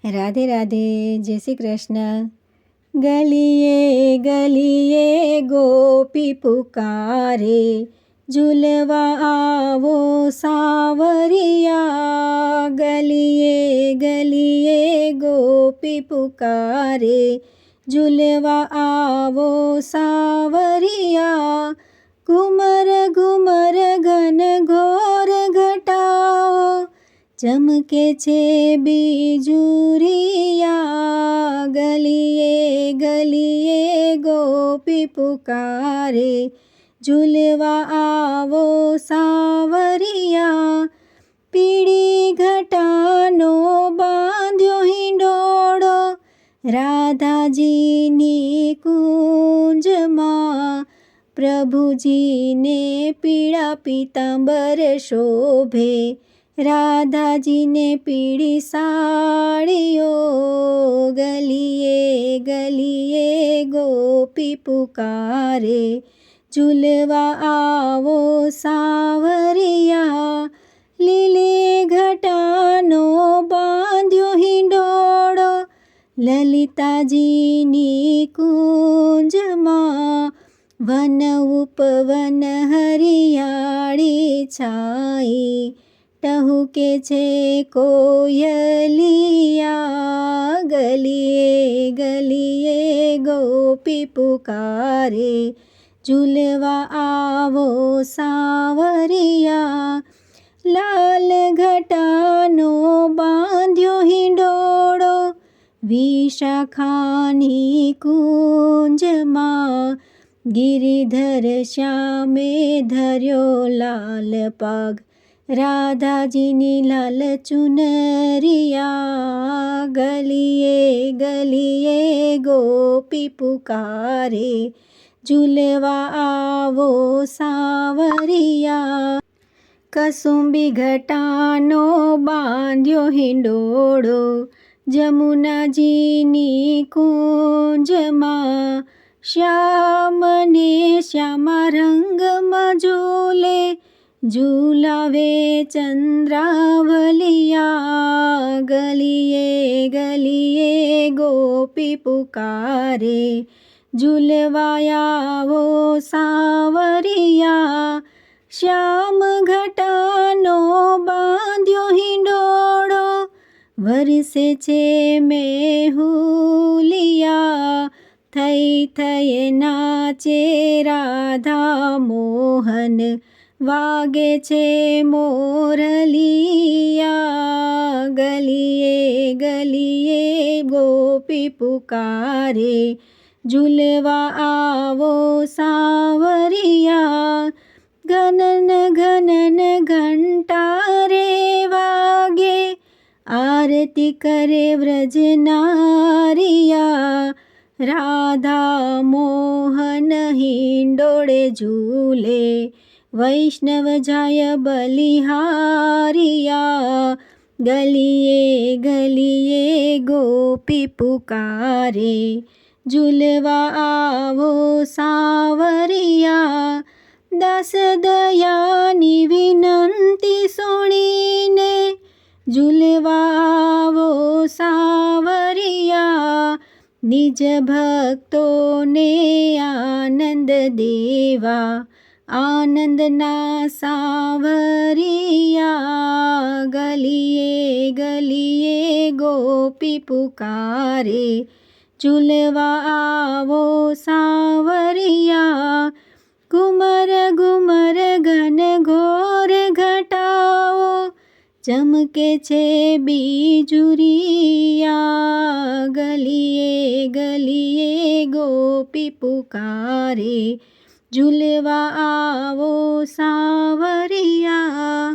રાધે રાધે, જય શ્રી કૃષ્ણ. ગલીએ ગલીએ ગોપી પુકારે, ઝૂલવા આવો સાવરિયા. ગલીએ ગલીએ ગોપી પુકારે, ઝૂલવા આવો સાવરિયા. ઘુમર ઘુમર ઘન ઘોર ઘટાઓ, ચમકે છે બીજુરિયા. ગલીએ ગલીએ ગોપી પુકારે, ઝૂલવા આવો સાવરિયા. પીળી ઘટાનો બાંધ્યો હિંડોળો, રાધાજીની કુંજમાં. પ્રભુજીને પીળા પીતાંબર શોભે, રાધાજીને પીળી સાડીઓ. ગલીએ ગલીએ ગોપી પુકારે, ઝૂલવા આવો સાવરિયા. લીલી ઘટાનો બાંધ્યો હિંડોળો, લલિતાજીની કુંજમાં. વન ઉપવન હરિયાળી છાઈ, ટહુકે છે કોયલિયા. ગલીએ ગલીએ ગોપી પુકારે, ઝૂલવા આવો સાવરિયા. લાલ ઘટાનો બાંધ્યો હિંડોળો, વિશાખાની કુંજમાં. ગિરિધર શ્યામે ધર્યો લાલ પાગ, રાધાજીની લાલ ચુનરિયા. ગલીએ ગલીએ ગોપી પુકારે, ઝૂલવા આવો સાવરિયા. કસુંબી ઘટાનો બાંધ્યો હિંડોળો, જમુનાજીની કુંજમાં. શ્યામ ને શ્યામા રંગમાં ઝૂલે, ઝૂલાવે ચંદ્રાવલિયા. ગલીએ ગલીએ ગોપી પુકારે, ઝૂલવા આવો સાવરિયા. શ્યામ ઘટાનો બાંધ્યો હિંડોળો, વરસે છે મેહુલિયા. થઈ થઈ નાચે રાધા મોહન, વાગે છે મોરલિયા. ગલીએ ગલીએ ગોપી પુકારે, ઝૂલવા આવો સાવરિયા. ઘનન ઘનન ઘંટા રે વાગે, આરતી કરે વ્રજનારિયા. રાધા મોહન હિંડોળે ઝૂલે, વૈષ્ણવ જાય બલિહારિયા. ગલીએ ગલીએ ગોપી પુકારે, ઝૂલવા આવો સાવરિયા. દાસ દયાની વિનંતી સુણીને, ઝૂલવા આવો સાવરિયા. નિજ ભક્તોને આનંદ દેવા, આનંદના સાવરિયા. ગલીએ ગલીએ ગોપી પુકારે, ઝૂલવા આવો સાવરિયા. ઘુમર ઘુમર ઘન ઘોર ઘટાઓ, ચમકે છે બીજુરિયા. ગલીએ ગલીએ ગોપી પુકારે, ઝૂલવા આવો સાવરિયા.